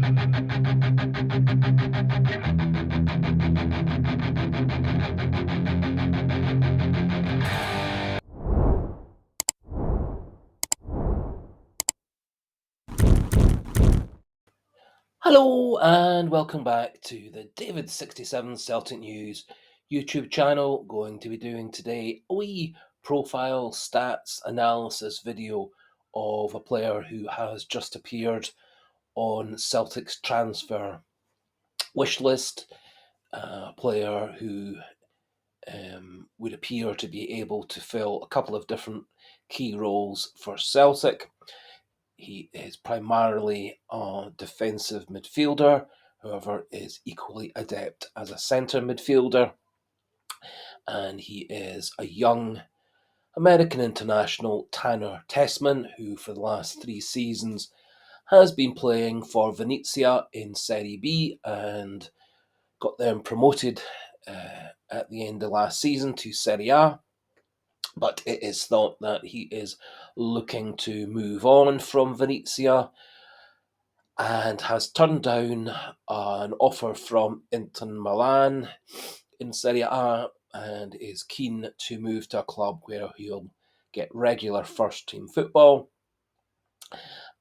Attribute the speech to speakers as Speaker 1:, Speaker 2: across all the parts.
Speaker 1: Hello and welcome back to the David67 Celtic News YouTube channel. Going to be doing today a wee profile stats analysis video of a player who has just appeared on Celtic's transfer wish list, a player who would appear to be able to fill a couple of different key roles for Celtic. He is primarily a defensive midfielder, however, is equally adept as a centre midfielder. And he is a young American international, Tanner Tessmann, who for the last 3 seasons has been playing for Venezia in Serie B and got them promoted at the end of last season to Serie A. But it is thought that he is looking to move on from Venezia and has turned down an offer from Inter Milan in Serie A and is keen to move to a club where he'll get regular first-team football.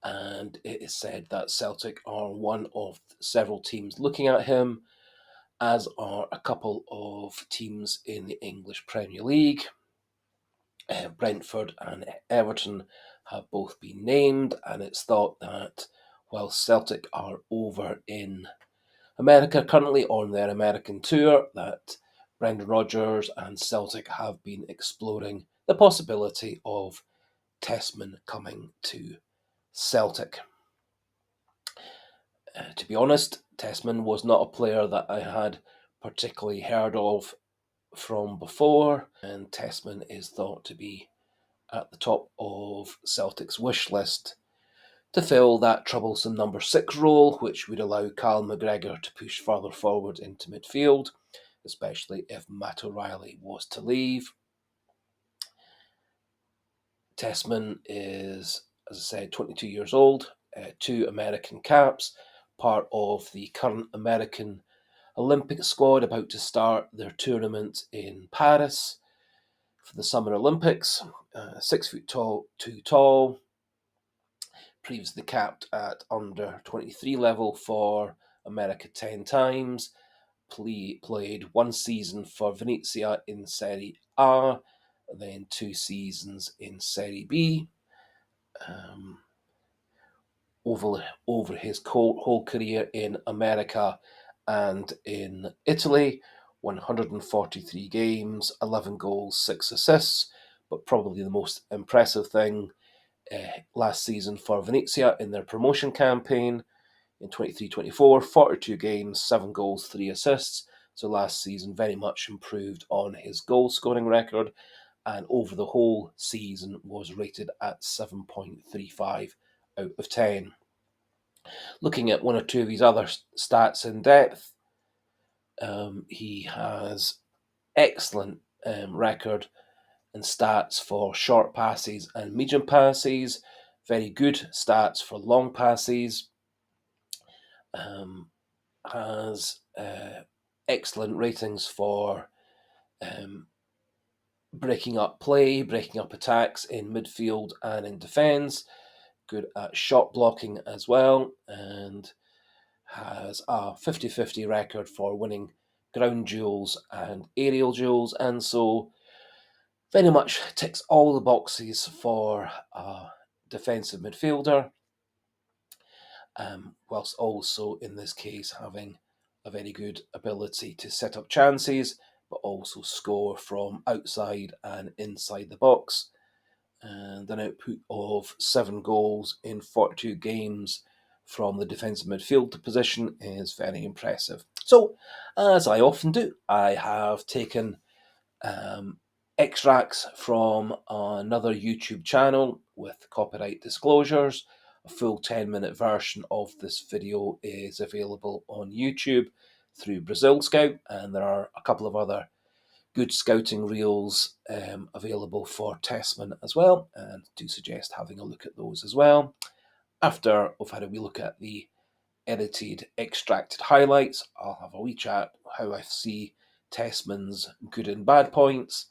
Speaker 1: And it is said that Celtic are one of several teams looking at him, as are a couple of teams in the English Premier League. Brentford and Everton have both been named, and it's thought that while Celtic are over in America currently on their American tour, that Brendan Rodgers and Celtic have been exploring the possibility of Tessmann coming to Celtic. To be honest, Tessmann was not a player that I had particularly heard of from before, and Tessmann is thought to be at the top of Celtic's wish list to fill that troublesome number 6 role, which would allow Cal McGregor to push further forward into midfield, especially if Matt O'Reilly was to leave. Tessmann is, as I said, 22 years old, 2 American caps, part of the current American Olympic squad about to start their tournament in Paris for the Summer Olympics. 6 foot tall, 2 tall, previously capped at under 23 level for America 10 times, played 1 season for Venezia in Serie A, then 2 seasons in Serie B. Over his whole career in America and in Italy, 143 games, 11 goals, 6 assists, but probably the most impressive thing last season for Venezia in their promotion campaign in 23-24, 42 games, 7 goals, 3 assists. So last season very much improved on his goal scoring record, and over the whole season was rated at 7.35 out of 10. Looking at one or two of his other stats in depth, he has excellent record and stats for short passes and medium passes, very good stats for long passes, has excellent ratings for breaking up play, breaking up attacks in midfield and in defence, good at shot blocking as well, and has a 50-50 record for winning ground duels and aerial duels, and so very much ticks all the boxes for a defensive midfielder, whilst also in this case having a very good ability to set up chances, but also score from outside and inside the box. And an output of 7 goals in 42 games from the defensive midfield position is very impressive. So, as I often do, I have taken extracts from another YouTube channel with copyright disclosures. A full 10-minute version of this video is available on YouTube through Brazil Scout, and there are a couple of other good scouting reels available for Tessmann as well, and do suggest having a look at those as well. After we've had a wee look at the edited, extracted highlights. I'll have a wee chat how I see Tessmann's good and bad points,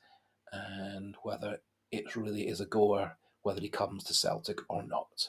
Speaker 1: and whether it really is a goer, whether he comes to Celtic or not.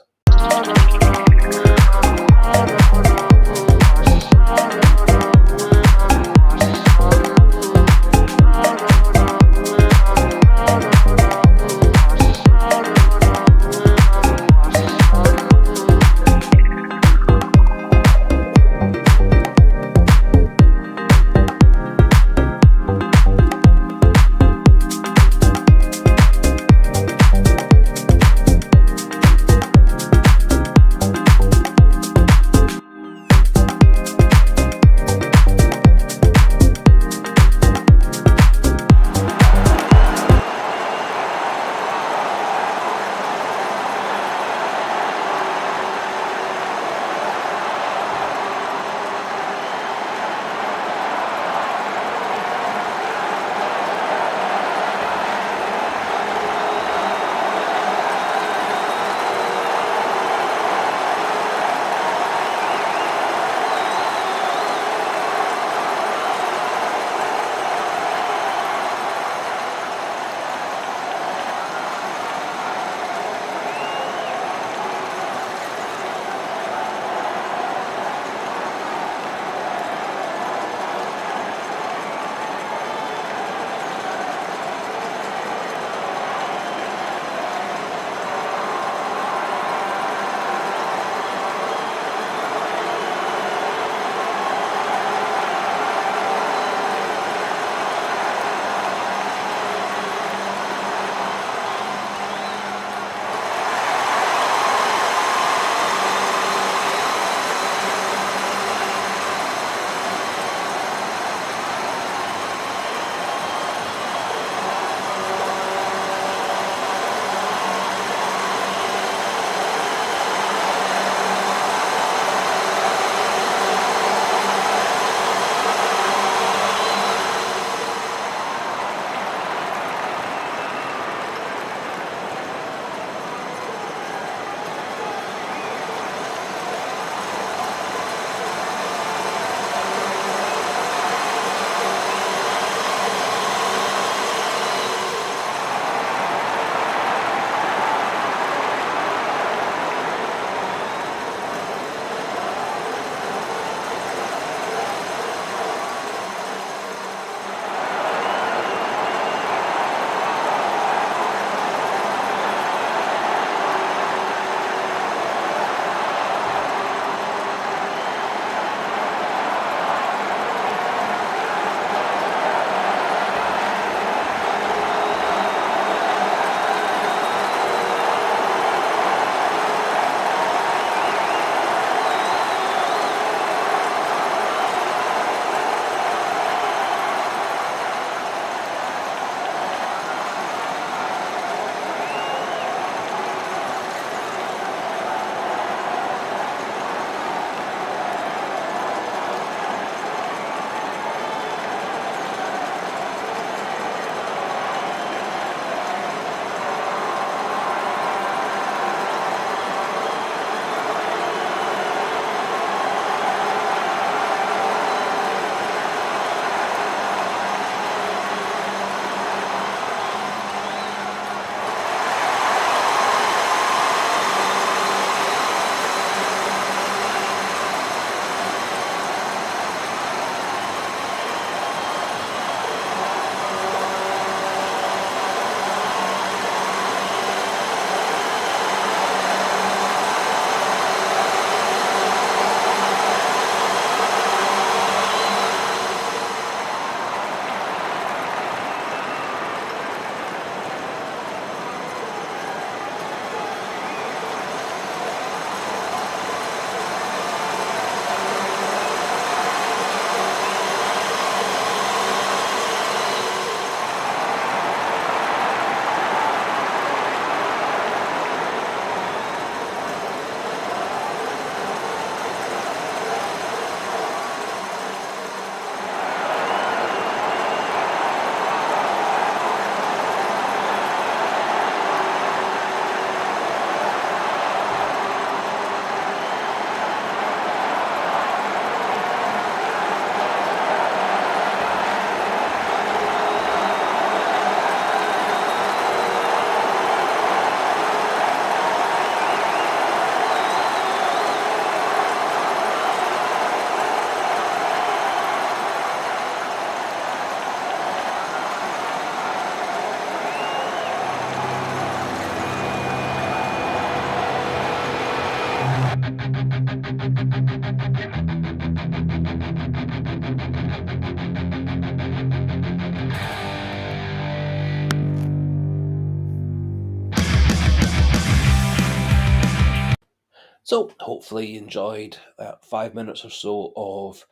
Speaker 1: So hopefully you enjoyed that 5 minutes or so of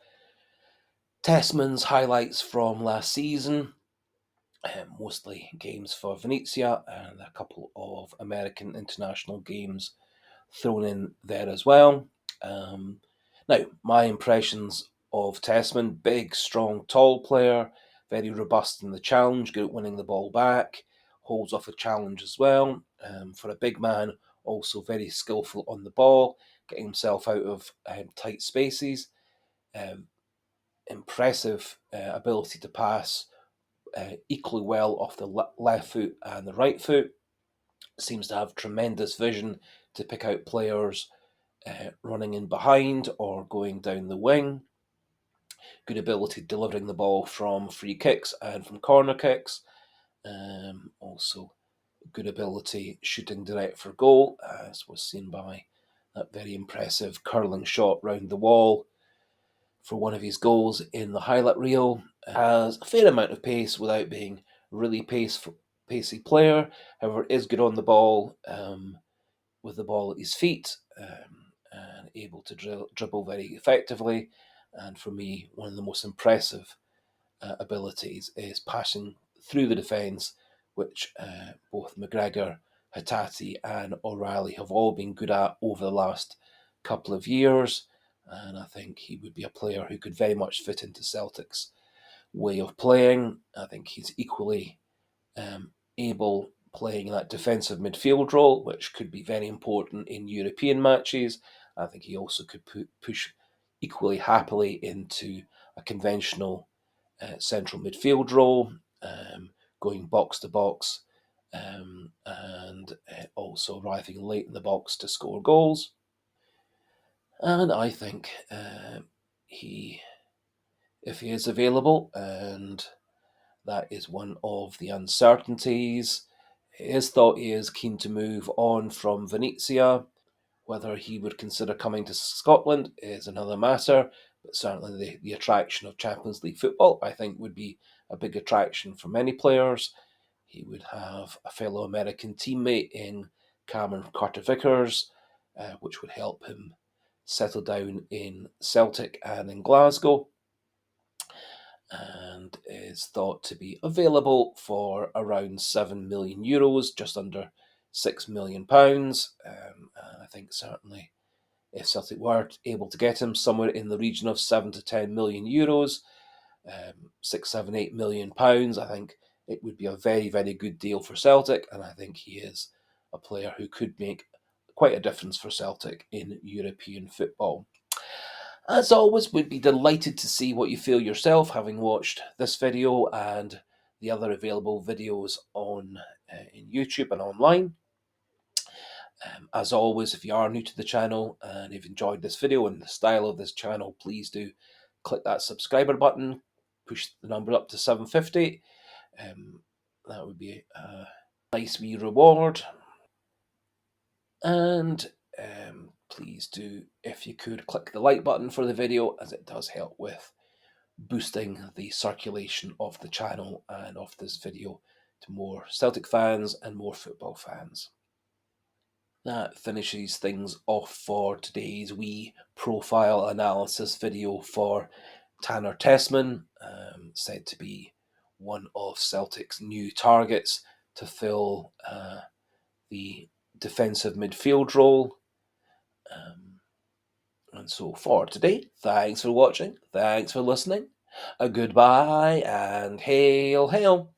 Speaker 1: Tessmann's highlights from last season, mostly games for Venezia and a couple of American international games thrown in there as well. Um, Now, my impressions of Tessmann: big, strong, tall player, very robust in the challenge, good at winning the ball back, holds off a challenge as well. For a big man, also very skillful on the ball, getting himself out of tight spaces. Um, Impressive ability to pass equally well off the left foot and the right foot. Seems to have tremendous vision to pick out players running in behind or going down the wing. Good ability delivering the ball from free kicks and from corner kicks. Also, good ability shooting direct for goal, as was seen by that very impressive curling shot round the wall for one of his goals in the highlight reel. Has a fair amount of pace without being really pacey player. However, is good on the ball. With the ball at his feet, and able to dribble very effectively. And for me, one of the most impressive abilities is passing through the defence, which both McGregor, Hattati, and O'Reilly have all been good at over the last couple of years. And I think he would be a player who could very much fit into Celtic's way of playing. I think he's equally able playing that defensive midfield role, which could be very important in European matches. I think he also could push equally happily into a conventional central midfield role, going box to box, and also arriving late in the box to score goals. And I think he, if he is available, and that is one of the uncertainties. It is thought he is keen to move on from Venezia. Whether he would consider coming to Scotland is another matter, but certainly the attraction of Champions League football, I think, would be a big attraction for many players. He would have a fellow American teammate in Cameron Carter-Vickers, which would help him settle down in Celtic and in Glasgow, and is thought to be available for around €7 million, just under £6 million. And I think certainly if Celtic were able to get him somewhere in the region of €7 to €10 million, 6, 7, £8 million, I think it would be a very, very good deal for Celtic. And I think he is a player who could make quite a difference for Celtic in European football. As always, we'd be delighted to see what you feel yourself, having watched this video and the other available videos on in YouTube and online. As always, if you are new to the channel and you've enjoyed this video and the style of this channel, please do click that subscriber button, push the number up to 750. That would be a nice wee reward. And please do, if you could, click the like button for the video, as it does help with boosting the circulation of the channel and of this video to more Celtic fans and more football fans. That finishes things off for today's wee profile analysis video for Tanner Tessmann, said to be one of Celtic's new targets to fill the defensive midfield role. And so for today, thanks for watching, thanks for listening, a goodbye, and hail, hail.